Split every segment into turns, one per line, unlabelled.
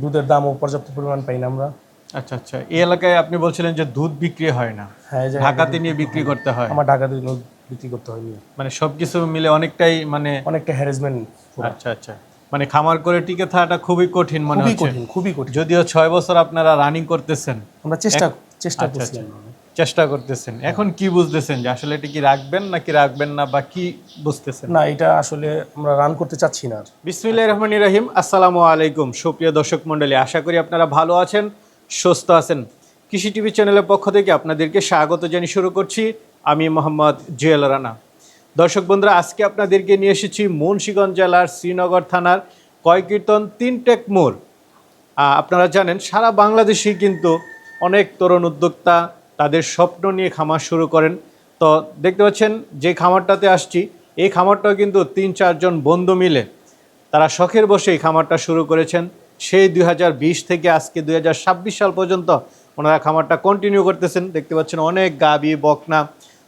দুধের দামও পর্যাপ্ত পরিমাণ পাই না আমরা।
আচ্ছা আচ্ছা, এই এলাকায় আপনি বলছিলেন যে দুধ বিক্রি হয় না,
হ্যাঁ,
ঢাকাতে নিয়ে বিক্রি করতে হয়।
আমার ঢাকাতে দুধ বিক্রি করতে হয়নি,
মানে সবকিছু মিলে অনেকটাই
অনেকটা হ্যারাসমেন্ট।
আচ্ছা আচ্ছা, মানে খামার করে টিকে থাকাটা খুবই কঠিন মনে হচ্ছে।
খুবই কঠিন।
যদিও 6 বছর আপনারা রানিং করতেছেন,
আমরা চেষ্টা করছি।
চেষ্টা করতেছেন, এখন কি বুঝতেছেন যে আসলে এটা কি রাখবেন নাকি রাখবেন না, বা কি বুঝতেছেন?
না, এটা আসলে আমরা রান করতে চাচ্ছি না।
বিসমিল্লাহির রহমানির রহিম। আসসালামু আলাইকুম সুপ্রিয় দর্শক মণ্ডলী, আশা করি আপনারা ভালো আছেন, সুস্থ আছেন। কৃষি টিভি চ্যানেলের পক্ষ থেকে আপনাদেরকে স্বাগত জানিয়ে শুরু করছি আমি মোহাম্মদ জুয়েল রানা। দর্শক বন্ধুরা, আজকে আপনাদেরকে নিয়ে এসেছি মুন্সিগঞ্জ জেলার শ্রীনগর থানার কয়কীর্তন 3 টেক মোড়। আপনারা জানেন সারা বাংলাদেশে কিন্তু অনেক তরুণ উদ্যোক্তা তাদের স্বপ্ন নিয়ে খামার শুরু করেন। তো দেখতে পাচ্ছেন যে খামারটাতে আসছি, এই খামারটাও কিন্তু 3-4 জন বন্ধু মিলে তারা শখের বসে এই খামারটা শুরু করেছেন। সেই 2020 থেকে আজকে 2026 সাল পর্যন্ত ওনারা খামারটা কন্টিনিউ করতেছেন। দেখতে পাচ্ছেন অনেক গাবি বকনা।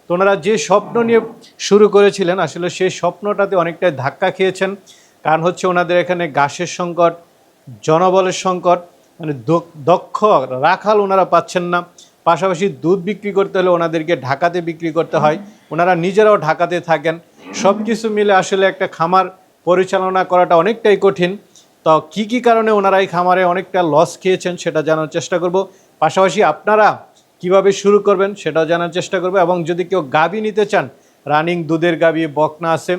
তো ওনারা যে স্বপ্ন নিয়ে শুরু করেছিলেন, আসলে সেই স্বপ্নটাতে অনেকটাই ধাক্কা খেয়েছেন। কারণ হচ্ছে ওনাদের এখানে ঘাসের সংকট, জনবলের সংকট, মানে দক্ষ রাখাল ওনারা পাচ্ছেন না। পাশাপাশি দুধ বিক্রি করতে হলে ওনাদেরকে ঢাকাতে বিক্রি করতে হয়, ওনারা নিজেরাও ঢাকাতে থাকেন। সব কিছু মিলে আসলে একটা খামার পরিচালনা করাটা অনেকটাই কঠিন। তো কি কারণে ওনারা এই খামারে অনেকটা লস খেয়েছেন সেটা জানার চেষ্টা করব। পাশাপাশি আপনারা কিভাবে শুরু করবেন সেটাও জানার চেষ্টা করব। এবং যদি কেউ গাবি নিতে চান, রানিং দুধের গাবি বকনা আছে,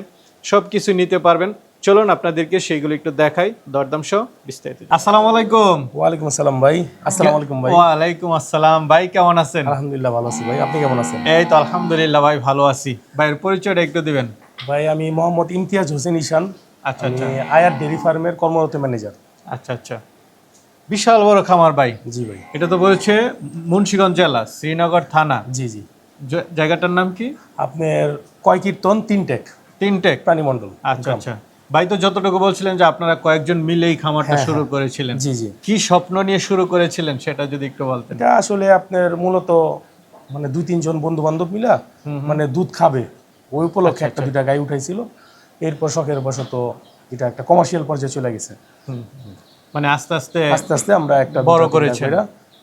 সব কিছু নিতে পারবেন। চলুন আপনাদেরকে সেইগুলো একটু দেখাই, দরদাম সহ বিস্তারিত। আসসালামু আলাইকুম।
ওয়ালাইকুম আসসালাম ভাই। আসসালামু আলাইকুম ভাই।
ওয়ালাইকুম আসসালাম ভাই, কেমন আছেন?
আলহামদুলিল্লাহ ভালো আছি ভাই, আপনি কেমন আছেন?
এই তো আলহামদুলিল্লাহ ভাই, ভালো আছি। ভাইয়ের পরিচয়টা একটু দিবেন।
ভাই আমি মোহাম্মদ ইমতিয়াজ হোসেন ঈশান।
আচ্ছা
আমি
আচ্ছা
আয়ার ডেইরি ফার্মের কর্মরত ম্যানেজার।
আচ্ছা আচ্ছা, বিশাল বড় খামার ভাই।
জি ভাই।
এটা তো বলছে মুন্সিগঞ্জ জেলা শ্রীনগর থানা।
জি জি।
জায়গাটার নাম কি?
আপনার কয়কীর্তন 3 টেক প্রাণী মণ্ডল।
আচ্ছা আচ্ছা ভাই, তো যতটুকু বলছিলেন যে আপনারা কয়েকজন মিলে এই খামারটা শুরু করেছিলেন,
জি জি।
কি স্বপ্ন নিয়ে শুরু করেছিলেন সেটা যদি একটু বলতেন।
এটা আসলে আপনার মূলত মানে 2-3 জন বন্ধু বান্ধব মিলা মানে দুধ খাবে ওই উপলক্ষে একটা দুইটা গাই উঠাইছিল। এরপর শখের বশত এটা একটা কমার্শিয়াল পর্যায়ে চলে গেছে।
মানে আস্তে আস্তে
আস্তে আস্তে আমরা একটা
বড় করেছেন।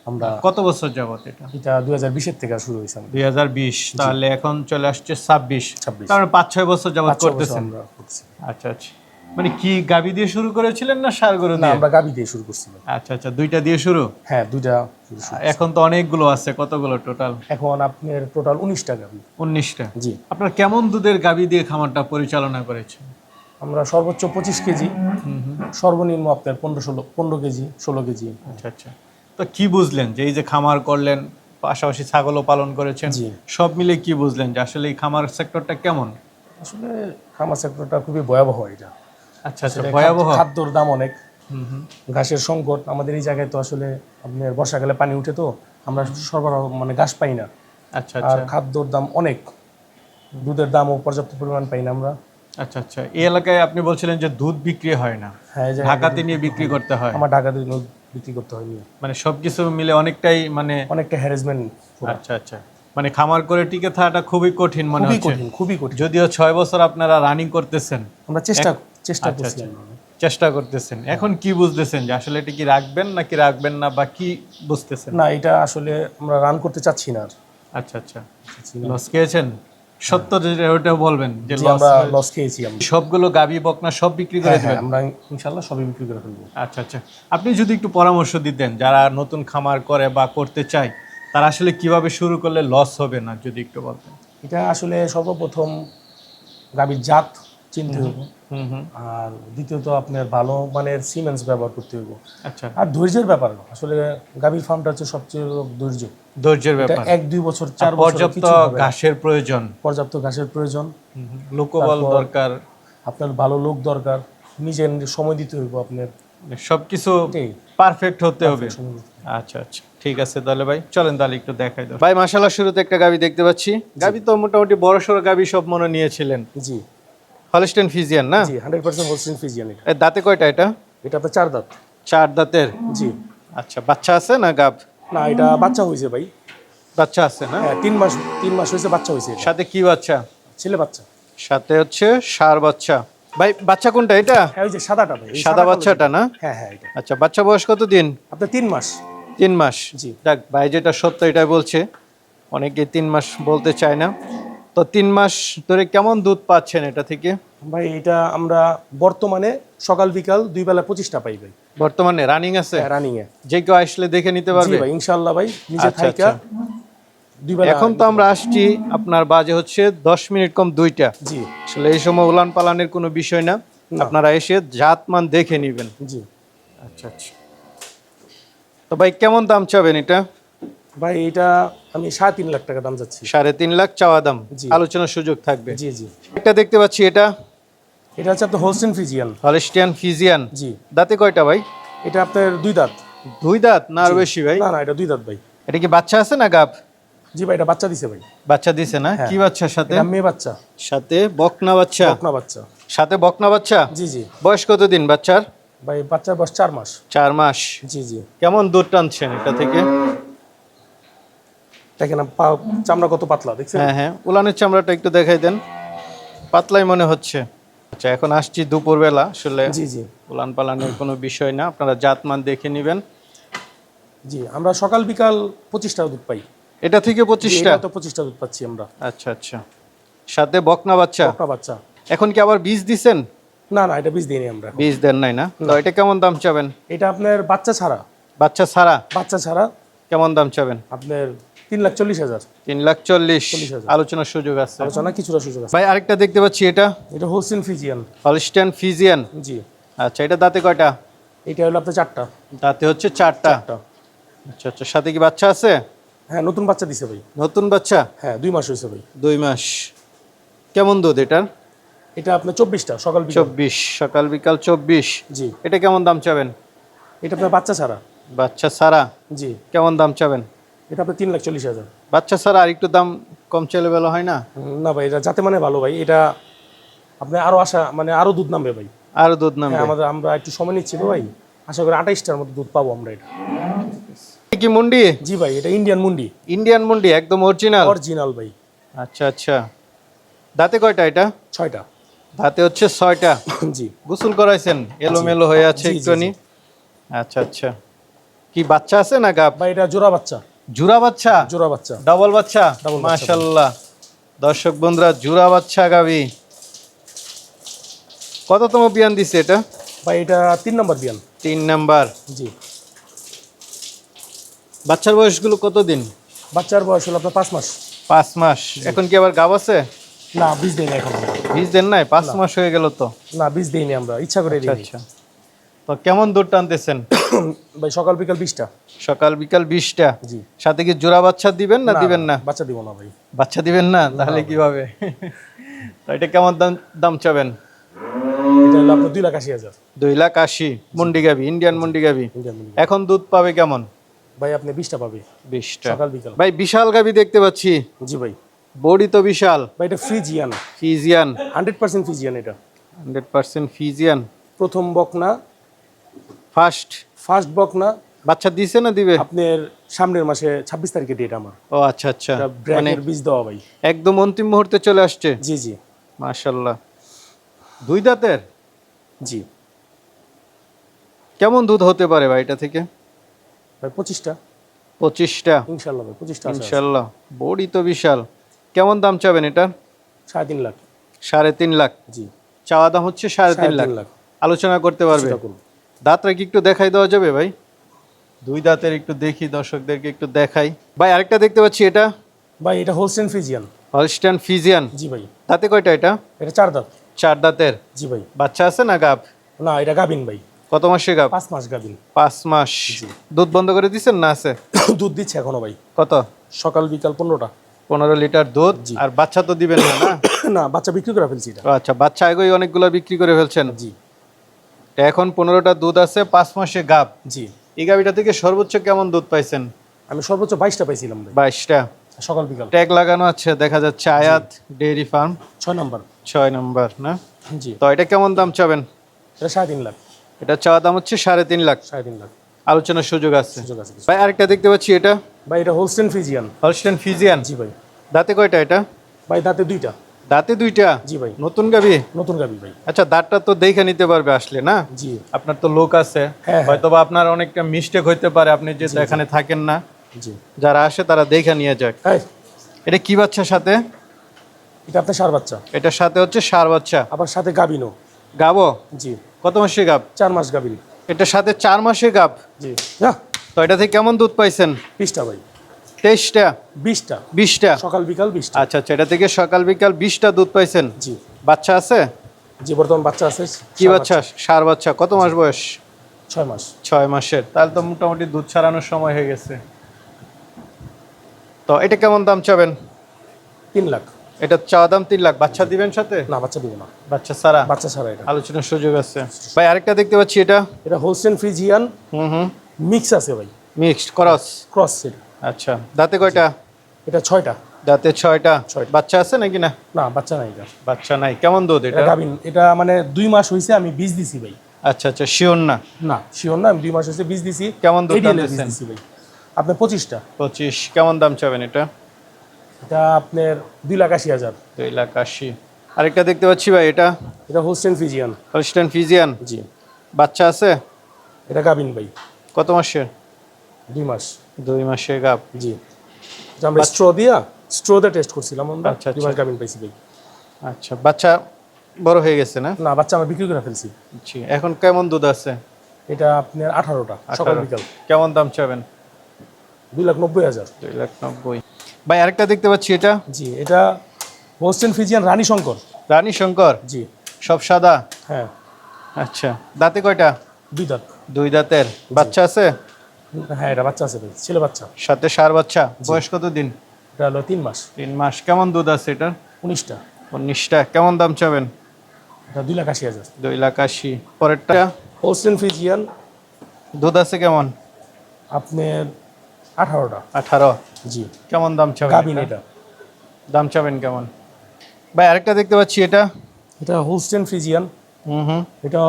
আমরা
কত বছর যাবত এটা?
এটা 2020 এর থেকে শুরু হয়েছে।
2020, তাহলে এখন চলে আসছে 26, তার মানে 5-6 বছর যাবত করতেছেন। আচ্ছা আচ্ছা, মানে কি গাবি দিয়ে শুরু করেছিলেন না ষাঁড় গরু দিয়ে?
আমরা গাবি দিয়ে শুরু করছিলাম।
আচ্ছা আচ্ছা, দুইটা দিয়ে শুরু?
হ্যাঁ, দুইটা।
এখন তো অনেকগুলো আছে, কতগুলো টোটাল?
এখন আপনার টোটাল 19টা গাবি।
19টা?
জি।
আপনার কেমন দুধের গাবি দিয়ে খামারটা পরিচালনা করেছেন?
আমরা সর্বোচ্চ 25 কেজি, সর্বনিম্ন আপনার 15 কেজি 16 কেজি।
আচ্ছা আচ্ছা, তো কি বুঝলেন যে এই যে খামার করলেন, পাশাপাশি ছাগলও পালন করেছেন, সব মিলে কি বুঝলেন যে আসলে এই খামার সেক্টরটা কেমন?
আসলে খামার সেক্টরটা খুবই ভয়াবহ এটা।
আচ্ছা আচ্ছা, ভয়াবহ।
খাদ্যর দাম অনেক, ঘাসের সংকট। আমাদের এই জায়গায় তো আসলে আপনার বর্ষাকালে পানি উঠে, তো আমরা সরবরাহ মানে ঘাস পাই না।
আচ্ছা আচ্ছা,
আর খাদ্যর দাম অনেক, দুধের দামও পর্যাপ্ত পরিমাণ পাই না আমরা।
আচ্ছা আচ্ছা, এই এলাকায় আপনি বলছিলেন যে দুধ বিক্রি হয় না,
হ্যাঁ,
ঢাকাতে নিয়ে বিক্রি করতে হয়।
আমার ঢাকাতে দুধ বিক্রি করতে হয়নি,
মানে সবকিছু মিলে অনেকটাই
অনেকটা হ্যারাসমেন্ট।
আচ্ছা আচ্ছা, মানে খামার করে টিকে থাকাটা খুবই কঠিন মনে হচ্ছে।
খুবই কঠিন।
যদিও 6 বছর আপনারা রানিং করতেছেন,
আমরা চেষ্টা করছি।
চেষ্টা করতেছেন, এখন কি বুঝতেছেন যে আসলে এটা কি রাখবেন নাকি রাখবেন না, বা কি বুঝতেছেন?
না, এটা আসলে আমরা রান করতে চাচ্ছি না।
আচ্ছা আচ্ছা, লস খেয়েছেন? সত্য যেটা ওটাও বলবেন যে
আমরা লস খেয়েছি।
সবগুলো গাবি বকনা সব বিক্রি করে দিবেন?
আমরা ইনশাআল্লাহ সবই বিক্রি করে ফেলবো।
আচ্ছা আচ্ছা, আপনি যদি একটু পরামর্শ দিতেন যারা নতুন খামার করে বা করতে চায়, তারা আসলে কিভাবে শুরু করলে লস হবে না, যদি একটু বলতেন।
এটা আসলে সর্বপ্রথম গাভীর জাত চিনতে হবে, আর দ্বিতীয়ত আপনার ভালো মানের সিমেন্টস ব্যবহার করতে হবে।
আচ্ছা,
আর ধৈর্যের ব্যাপার। আসলে গাভীর ফার্মটা হচ্ছে সবচেয়ে
ধৈর্যের ব্যাপার।
1-2 বছর 4 বছর
পর্যাপ্ত ঘাসের প্রয়োজন, লোকবল দরকার,
আপনার ভালো লোক দরকার, নিজের সময় দিতে হবে, আপনার
সবকিছু পারফেক্ট হতে হবে। আচ্ছা আচ্ছা, ঠিক আছে তাহলে ভাই, চলেন তাহলে একটু দেখাই দাও। ভাই মাশাআল্লাহ, শুরুতে একটা গাবি দেখতে পাচ্ছি। গাবি তো মোটামুটি বড়সড় গাবি সব মনে নিয়েছিলেন।
জি,
হলস্টেইন ফ্রিজিয়ান না?
জি, 100% হলস্টেইন ফ্রিজিয়ান।
এটা দাঁতে কয়টা? এটা
তো 4 দাঁত।
4 দাঁতের?
জি।
আচ্ছা, বাচ্চা আছে না গাব?
না, এটা বাচ্চা হইছে ভাই।
বাচ্চা আছে না?
হ্যাঁ, 3 মাস হইছে, বাচ্চা হইছে।
সাথে কি বাচ্চা?
ছেলে বাচ্চা।
সাথে হচ্ছে ষাঁড় বাচ্চা। ভাই বাচ্চা কোনটা এটা?
হ্যাঁ ওই যে সাদাটা ভাই, এই
সাদা
কালো
বাচ্চাটা
যেটা।
না?
হ্যাঁ হ্যাঁ এটা
আচ্ছা, বাচ্চা বয়স কতদিন?
আপনার 3 মাস।
3 মাস।
জি।
যাক, ভাই যেটা সত্য এটাই বলছে, অনেকে 3 মাস বলতে চায় না। তো 3 মাস ধরে কেমন দুধ পাচ্ছেন এটা থেকে?
ভাই এটা আমরা বর্তমানে সকাল বিকাল 2 বেলা 25টা পাই ভাই।
বর্তমানে রানিং আছে?
রানিং এ।
যে কেউ আসলে দেখে নিতে
জি
পারবে?
ভাই ইনশাআল্লাহ ভাই, নিজে
আচ্ছা,
থাইকা
আচ্ছা।
2 বেলা।
এখন তো আমরা আসছি, আপনার বাজে হচ্ছে 10 মিনিট কম 2টা।
জি
আসলে এই সময় উলান পালানের কোনো বিষয় না,
না।
আপনারা এসে জাতমান দেখে নেবেন।
জি
আচ্ছা আচ্ছা। তো ভাই কেমন দাম চাবেন এটা?
ভাই এটা আমি 3.5 লাখ টাকা দাম যাচ্ছি।
3.5 লাখ চাওয়া দাম,
জি।
আলোচনার সুযোগ থাকবে।
জি জি।
একটা দেখতে পাচ্ছি, এটা
এটা হচ্ছে আপনার হোলস্টেইন ফ্রিজিয়ান।
Holstein Friesian.
জি
দাঁতে কয়টা ভাই?
এটা আপনার 2 দাঁত।
2 দাঁত না আর বেশি ভাই?
না না এটা 2 দাঁত ভাই।
এটা কি বাচ্চা আছে না গাব?
জি ভাই এটা বাচ্চা দিছে ভাই।
বাচ্চা দিছে না?
হ্যাঁ।
কি বাচ্চার সাথে?
এটা মেয়ে বাচ্চা।
সাথে বকনা বাচ্চা।
বকনা বাচ্চা।
সাথে বকনা বাচ্চা।
জি জি।
বয়স কতদিন বাচ্চার?
ভাই বাচ্চার বয়স 4 মাস।
4 মাস।
জি জি।
কেমন দুধ টানছেন এটা থেকে?
দেখেন চামড়া কত পাতলা দেখছেন?
হ্যাঁ হ্যাঁ, উলানের চামড়াটা একটু দেখাই দেন, পাতলাই মনে হচ্ছে। আচ্ছা, এখন আসছি দুপুরবেলা, আসলে
জি জি।
উলান পালানের কোনো বিষয় না, আপনারা জাতমান দেখে নেবেন।
জি আমরা সকাল বিকাল 25টা দুধ পাই।
এটা থেকে 25টা?
এটা তো 25টা দুধ পাচ্ছি আমরা।
আচ্ছা আচ্ছা। সাথে বকনা বাচ্চা।
বকনা বাচ্চা।
এখন কি আবার বীজ দিছেন?
না না এটা বীজ দিইনি আমরা এখন।
বীজ দেন নাই না? তো এটা কেমন দাম চাবেন?
এটা আপনার বাচ্চা ছাড়া।
বাচ্চা ছাড়া
বাচ্চা ছাড়া
কেমন দাম চাবেন?
আপনার 3,40,000।
3,40,000।
40,000
আলোচনার সুযোগ আছে।
আলোচনা কিছুটা সুযোগ আছে।
ভাই আরেকটা দেখতে পাচ্ছি, এটা
এটা হোলস্টেইন ফ্রিজিয়ান।
Holstein Friesian.
জি
আচ্ছা, এটা দাঁতে কয়টা?
এটা হলো আপনার 4টা।
দাঁতে হচ্ছে 4টা। আচ্ছা আচ্ছা, সাথে কি বাচ্চা আছে?
হ্যাঁ নতুন বাচ্চা দিছে ভাই।
নতুন বাচ্চা?
হ্যাঁ 2 মাস হয়েছে ভাই।
2 মাস। কেমন দুধ এটার?
এটা আপনার 24টা সকাল বিকাল।
24, সকাল বিকাল 24।
জি
এটা কেমন দাম চাবেন?
এটা আপনার বাচ্চা ছাড়া।
বাচ্চা ছাড়া
জি
কেমন দাম চাবেন?
এটা আপনার 3,40,000।
বাচ্চা ছাড়া আর একটু দাম কম চাইলে ভালো হয় না?
না ভাই এটা যাতে মানে ভালো ভাই, এটা আপনি আরো আশা মানে আরো দুধ নামবে ভাই।
আরো দুধ নামবে?
হ্যাঁ আমরা একটু সময় নিচ্ছি তো ভাই, আশা করি 28টার মতো দুধ পাবো আমরা। এটা
কি মুন্ডি?
জি ভাই এটা ইন্ডিয়ান মুন্ডি।
ইন্ডিয়ান মুন্ডি একদম অরিজিনাল?
অরিজিনাল ভাই।
আচ্ছা আচ্ছা। দাঁতে কয়টা এটা?
6টা।
দাঁতে হচ্ছে 6টা।
জি
গোসল করাইছেন? এলোমেলো হয়ে আছে
জি, জি,
একটুখানি। আচ্ছা আচ্ছা। কি বাচ্চা আছে না গাব?
ভাই এটা জোড়া বাচ্চা।
জুরা বাচ্চা?
জোড়া বাচ্চা।
ডাবল বাচ্চা?
Double বাচ্চা।
মাশাআল্লাহ। দর্শক বন্ধুরা, জুরা বাচ্চা গাবি। কততম বিয়ান দিছে এটা?
ভাই এটা 3 নম্বর বিয়ান।
3 নাম্বার।
জি
বাচ্চার বয়সগুলো কতদিন?
বাচ্চার বয়স হলো আপনার 5 মাস।
5 মাস। এখন কি আবার গাব আছে?
না বীজ দেইনি এখন আমরা।
বীজ দেন নাই? 5 মাস হয়ে গেল তো।
না বীজ দেইনি আমরা, ইচ্ছা করে
আচ্ছা
দিইনি।
আচ্ছা। তো কেমন দুধ টানতেছেন?
ভাই সকাল বিকাল 20টা।
সকাল বিকাল 20টা।
জি
সাথে কি জোড়া বাচ্চা দিবেন না দিবেন না?
বাচ্চা দিব না ভাই।
বাচ্চা দিবেন না? তাহলে কিভাবে? তো এটা কেমন দাম চাবেন?
এটা হলো আপনার 2,80,000।
2,80,000। মুন্ডি গাবি, ইন্ডিয়ান মুন্ডি গাবি।
ইন্ডিয়ান মুন্ডি।
এখন দুধ পাবে কেমন?
ভাই আপনি 20টা পাবে
20টা।
সকাল বিকাল।
ভাই বিশাল গাবি দেখতে পাচ্ছি,
জি ভাই।
বডি তো বিশাল।
ভাই এটা ফ্রিজিয়ান।
ফিজিয়ান?
100% ফ্রিজিয়ান এটা।
100% ফিজিয়ান।
প্রথম বকনা,
ফার্স্ট
বকনা।
বাচ্চা দিছে না দিবে?
আপনার সামনের মাসে 26 তারিখে ডেট আমার।
ও আচ্ছা আচ্ছা।
এটা
মানে
ব্র্যাকের বীজ দেওয়া ভাই।
একদম অন্তিম মুহূর্তে চলে আসছে।
জি জি
মাশাআল্লাহ। 2 দাঁতের?
জি
কেমন দুধ হতে পারে ভাই এটা থেকে?
ভাই 25টা
25টা।
ইনশাআল্লাহ ভাই 25টা আছে।
ইনশাআল্লাহ। বডি তো বিশাল। কেমন দাম চাবেন এটা?
3.5 লাখ।
3.5 লাখ।
জি
চাওয়া দাম হচ্ছে 3.5 লাখ।
3.5 লাখ।
আলোচনা করতে পারবে?
সেটা করুন।
দাঁতটা কি একটু দেখাই দেওয়া যাবে ভাই? 2 দাঁতের একটু দেখি, দর্শকদেরকে একটু দেখাই। ভাই আরেকটা দেখতে পাচ্ছি, এটা
ভাই এটা হোলস্টেইন ফ্রিজিয়ান।
Holstein Friesian.
জি ভাই।
দাঁতে কয়টা এটা?
এটা 4 দাঁত।
4 দাঁতের।
জি ভাই।
বাচ্চা আছে না গাব?
না এটা গাবিন ভাই।
কত মাসে গাব?
5 মাস গাবিন।
5 মাস। দুধ বন্ধ করে দিছেন না আছে?
দুধ দিচ্ছে এখনো ভাই।
কত?
সকাল বিকাল 15টা।
15 লিটার দুধ। আর বাচ্চা তো দিবেন না না?
না বাচ্চা বিক্রি করে ফেলছি এটা।
ও আচ্ছা, বাচ্চা আগেই অনেকগুলো বিক্রি করে ফেলছেন।
জি
তা এখন 15টা দুধ আছে, 5 মাসে গাব।
জি।
এই গাবিটা থেকে সর্বোচ্চ কেমন দুধ পাইছেন?
আমি সর্বোচ্চ 22টা পাইছিলাম ভাই
22টা।
সকাল বিকাল।
ট্যাগ লাগানো আছে, দেখা যাচ্ছে আয়াত ডেইরি ফার্ম।
6 নাম্বার।
6 নম্বর না?
জি
তো এটা কেমন দাম চাবেন?
এটা 3.5 লাখ।
এটা চাওয়া দাম হচ্ছে 3.5 লাখ।
3.5 লাখ
আলোচনার সুযোগ আছে।
সুযোগ আছে কিছু।
ভাই আরেকটা দেখতে পাচ্ছি, এটা
ভাই এটা হোলস্টেইন ফ্রিজিয়ান।
Holstein Friesian.
জি ভাই।
দাঁতে কয়টা এটা?
ভাই দাঁতে 2টা।
দাঁতে দুইটা?
জি ভাই,
নতুন গাবি?
নতুন গাবি ভাই।
আচ্ছা, দাঁতটা তো দেখে নিতে পারবে আসলে না?
জি
আপনার তো লোক আছে,
হ্যাঁ।
হয়তো বা আপনার অনেকটা মিস্টেক হইতে পারে, আপনি যে এখানে থাকেন না,
জি।
যারা আসে তারা দেখে নিয়ে যাক।
হ্যাঁ,
এটা কি বাচ্চার সাথে?
এটা আপনার ষাঁড় বাচ্চা,
এটার সাথে হচ্ছে ষাঁড় বাচ্চা।
আবার সাথে গাবিনও।
গাবো?
জি,
কত মাসের গাব?
4 মাস গাবিন।
এটার সাথে 4 মাসের গাব।
জি, যা
তো এটা থেকে কেমন দুধ পাইছেন?
20টা ভাই,
23টা?
20টা
20টা?
সকাল বিকাল 20টা।
আচ্ছা আচ্ছা, এটা থেকে সকাল বিকাল 20টা দুধ পাইছেন।
জি
বাচ্চা আছে?
জি, বর্তমান বাচ্চা আছে।
কি বাচ্চা? ষাঁড় বাচ্চা। কত মাস বয়স?
6 মাস।
6 মাসের। তাহলে তো মোটামুটি দুধ ছাড়ানোর সময় হয়ে গেছে। তো এটা কেমন দাম চাবেন?
3 লাখ।
এটা চাওয়া দাম 3 লাখ। বাচ্চা দিবেন সাথে?
না, বাচ্চা দিব না,
বাচ্চা ছাড়া?
বাচ্চা ছাড়া। এটা
আলোচনার সুযোগ আছে। ভাই আরেকটা দেখতে পাচ্ছি, এটা?
এটা হোলস্টেইন ফ্রিজিয়ান
হুম।
মিক্স আছে ভাই,
মিক্সড ক্রস?
Cross set.
আচ্ছা, দাঁতে কয়টা?
এটা 6টা।
দাঁতে 6টা।
6টা।
বাচ্চা আছে নাকি না?
না, বাচ্চা নাই। এটা
বাচ্চা নাই। কেমন দুধ এটা?
এটা গাবিন। এটা মানে 2 মাস হইছে আমি বীজ দিছি ভাই।
আচ্ছা আচ্ছা, শিওর না?
না, শিওর না, আমি 2 মাস হইছে বীজ দিছি।
কেমন দুধ
ADL এর বীজ
টানতেছেন?
দিছি ভাই। আপনার 25টা।
25। কেমন দাম চাবেন এটা?
এটা আপনার 2,80,000।
2,80,000। আরেকটা দেখতে পাচ্ছি ভাই, এটা?
এটা হোলস্টেইন ফ্রিজিয়ান।
Holstein Friesian?
জি,
বাচ্চা আছে?
এটা গাবিন ভাই,
কত মাসের?
2 মাস।
2 মাসের গাব।
জি, এটা আমরা স্ট্রোতে টেস্ট করছিলাম আমরা।
আচ্ছা,
2 মাস গাবিন পাইছি ভাই।
আচ্ছা, বাচ্চা বড় হয়ে গেছে না?
না, বাচ্চা আমরা বিক্রি করে ফেলছি।
জি। এখন কেমন দুধ আছে?
এটা আপনার 18টা সকাল
18।
বিকাল।
কেমন দাম চাবেন?
2,90,000।
2,90,000। ভাই আরেকটা দেখতে পাচ্ছি, এটা?
জি, এটা হোলস্টেইন ফ্রিজিয়ান রানী শঙ্কর।
রানী শঙ্কর?
জি,
সব সাদা?
হ্যাঁ,
আচ্ছা, দাঁতে কয়টা?
2 দাঁত।
2 দাঁতের। বাচ্চা আছে?
হ্যাঁ, এটা বাচ্চা আছে ভাই, ছেলে বাচ্চা।
সাথে ষাঁড় বাচ্চা। বয়স কত দিন?
এটা হলো 3 মাস।
3 মাস। কেমন দুধ আছে এটা?
19টা।
19টা। কেমন দাম চাবেন?
এটা 2,80,000।
2,80,000। পরেরটা?
হোলস্টেইন ফ্রিজিয়ান
দুধ আছে কেমন?
আপনার 18টা।
18।
জি,
কেমন দাম চাবেন?
গাবিন এটা।
দাম চাবেন কেমন? ভাই আরেকটা দেখতে পাচ্ছি, এটা?
এটা হোলস্টেইন ফ্রিজিয়ান।
হুম।
এটা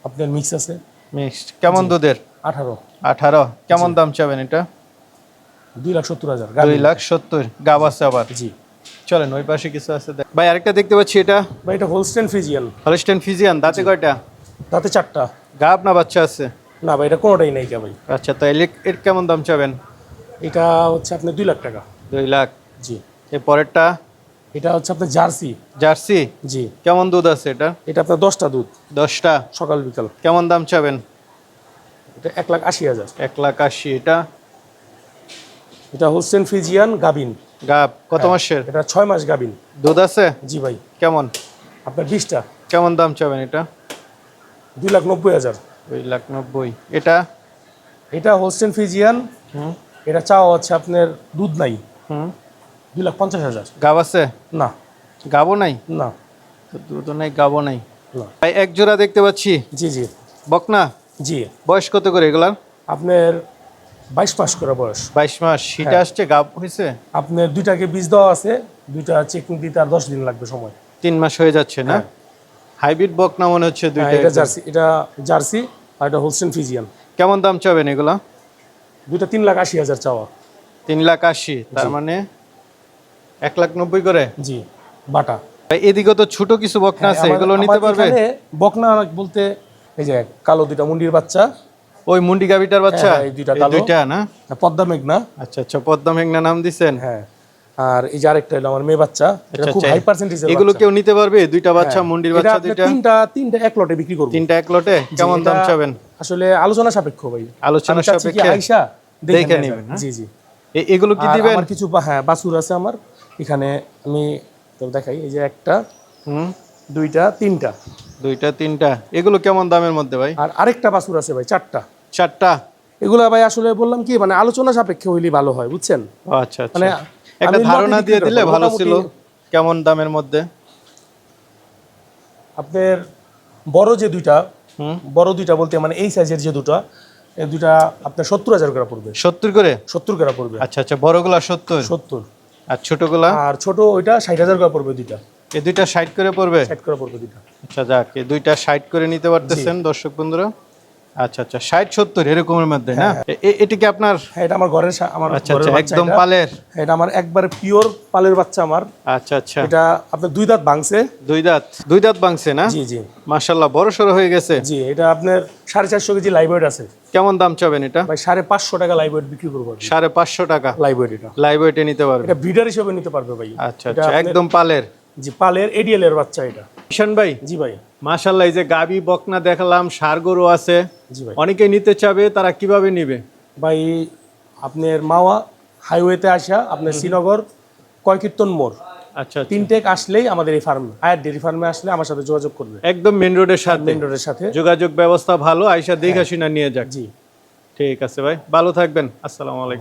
আপনার মিক্স আছে।
মিক্সড। কেমন দুধের?
18।
18। কেমন দাম চাবেন এটা?
2,70,000।
2,70,000। গাব আছে আবার?
জি
চলেন ওই পাশে কিছু আছে ভাই আরেকটা দেখতে পাচ্ছি, এটা?
ভাই, এটা হোলস্টেইন ফ্রিজিয়ান।
Holstein Friesian. দাঁতে কয়টা?
তাতে 4টা।
গাব না বাচ্চা আছে?
না ভাই, এটা কোনোটাই নাই কে ভাই।
আচ্ছা, তাইলে এর কেমন দাম চাবেন?
এটা হচ্ছে আপনার 2 লাখ টাকা।
2 লাখ।
জি,
এর পরেরটা?
এটা হচ্ছে আপনার জার্সি।
জার্সি?
জি,
কেমন দুধ আছে এটা?
এটা আপনার 10টা দুধ
10টা।
সকাল বিকাল।
কেমন দাম চাবেন?
এটা 1,80,000।
1,80,000। এটা?
এটা হোলস্টেইন ফ্রিজিয়ান গাবিন।
গাব কত
হ্যাঁ,
মাসের?
এটা 6 মাস গাবিন।
দুধ আছে?
জি ভাই,
কেমন?
আপনার 20টা।
কেমন দাম চাবেন এটা?
2,90,000।
2,90,000। এটা?
এটা হোলস্টেইন ফ্রিজিয়ান।
হুম
এটা চাওয়া হচ্ছে আপনার দুধ নাই,
হুম।
2,50,000।
গাব আছে?
না
গাবও নাই?
না
তো দুধও নাই, গাবও নাই।
না।
ভাই এক জোড়া দেখতে পাচ্ছি,
জি জি
বকনা।
জি,
বয়স কত করে এগুলার?
আপনার 22 মাস করে বয়স।
22 মাস। শীতে
হ্যাঁ।
আসছে, গাব হয়েছে?
আপনার 2টাকে বীজ দেওয়া আছে, 2টা চেকিং দিতে আর 10 দিন লাগবে সময়।
3 মাস হয়ে যাচ্ছে না?
হ্যাঁ।
হাইব্রিড বকনা মনে হচ্ছে
হ্যাঁ,
দুইটা।
এটা জার্সি। এটা জার্সি আর এটা হোলস্টেইন ফ্রিজিয়ান।
কেমন দাম চাবেন এগুলা?
2টা 3,80,000 চাওয়া।
3,80,000। তার মানে 1,90,000 করে?
জি, বাটা।
ভাই এদিকে তো ছোট কিছু বকনা আছে, এগুলো নিতে পারবে?
বকনা বলতে এই যে কালো 2টা মুন্ডির বাচ্চা।
ওই মুন্ডি গাবিটার বাচ্চা?
হ্যাঁ, এই দুইটা
এই
কালো।
দুইটা না?
পদ্মা মেঘনা।
আচ্ছা আচ্ছা, পদ্মা মেঘনা নাম দিছেন?
হ্যাঁ, আর এই যে আরেকটা হলো আমার মেয়ে বাচ্চা। এটা
আচ্ছা,
খুব
আচ্ছা।
হাই পার্সেন্টেজের।
এগুলো কেউ নিতে পারবে? দুইটা বাচ্চা, মুন্ডির বাচ্চা দুইটা?
তিনটা এক লটে বিক্রি করব।
3টা এক লটে? কেমন দাম চাবেন?
আসলে আলোচনা সাপেক্ষ ভাই।
আলোচনা
আমি চাচ্ছি কি
সাপেক্ষে
আইসা
দেখে
নেওয়া
নেবেন,
যায়।
হ্যাঁ?
জি জি।
এগুলো কি
আর
দিবেন?
আমার কিছু হ্যাঁ বাছুর আছে আমার এখানে। আমি তো দেখাই, এই যে একটা,
হুম।
2টা 3টা।
2টা 3টা। এগুলো কেমন দামের মধ্যে ভাই?
আর আরেকটা বাছুর আছে ভাই, 4টা।
4টা?
এগুলা ভাই আসলে বললাম কি, মানে আলোচনা সাপেক্ষে হইলে ভালো হয়, বুঝছেন?
ও আচ্ছা আচ্ছা।
মানে
একটা
আমি
ধারণা
লটে
দিয়ে
বিক্রি
দিলে
করবো,
ভালো
মোটামুটি
ছিল। কেমন দামের মধ্যে?
আপনার বড় যে 2টা,
হুম।
বড় 2টা বলতে মানে এই সাইজের যে 2টা, এই 2টা আপনার 70,000 করে পড়বে।
70 করে?
70 করে পড়বে।
আচ্ছা আচ্ছা, বড়গুলা 70?
70।
আর ছোটগুলা?
আর ছোট ওইটা 60,000 করে পড়বে 2টা।
এই দুইটা 60 করে পড়বে?
60 করে পড়বে 2টা।
আচ্ছা যাক, এই দুইটা 60 করে নিতে পারতেছেন দর্শক বন্ধুরা। আচ্ছা আচ্ছা 60-70 এরকমের মধ্যে না এটা কি আপনার?
হ্যাঁ, এটা আমার ঘরের আমার
আচ্ছা
ঘরের
আচ্ছা
বাচ্চা
একদম
এটা।
পালের?
হ্যাঁ, এটা আমার একবারে পিওর পালের বাচ্চা আমার।
আচ্ছা আচ্ছা
এটা আপনার 2 দাঁত ভাঙছে।
দুই দাঁত ভাঙছে না?
জি জি
মাশাআল্লাহ বড় সড়ো হয়ে গেছে।
জি, এটা আপনার 450 কেজি লাইভ ওয়েট আছে
কেমন দাম চাবেন এটা?
ভাই। 550 টাকা লাইভ ওয়েট বিক্রি করবো।
550 টাকা
লাইভ ওয়েট এটা
লাইভ ওয়েটে নিতে পারবে?
এটা ব্রিডার হিসেবে নিতে পারবে ভাই।
আচ্ছা আচ্ছা একদম পালের?
জি, পালের এডিএল এর বাচ্চা এটা।
ঈশান ভাই
জি ভাই।
মাশাআল্লাহ এই যে গাবি বকনা দেখালাম, ষাঁড় গরু আছে,
জি ভাই।
অনেকে নিতে চাবে, তারা কিভাবে নিবে?
ভাই আপনার মাওয়া হাইওয়েতে আসা আপনার শ্রীনগর কয়কীর্তন মোড়
আচ্ছা আচ্ছা
3 টেক আসলেই আমাদের এই ফার্ম আয়ার ডেয়ারি ফার্মে আসলে আমার সাথে যোগাযোগ করবে।
একদম মেন রোডের সাথে?
মেইন রোডের সাথে।
যোগাযোগ ব্যবস্থা ভালো, আইসা দেখা শুনা নিয়ে যাক।
জি
ঠিক আছে ভাই, ভালো থাকবেন। আসসালামু আলাইকুম।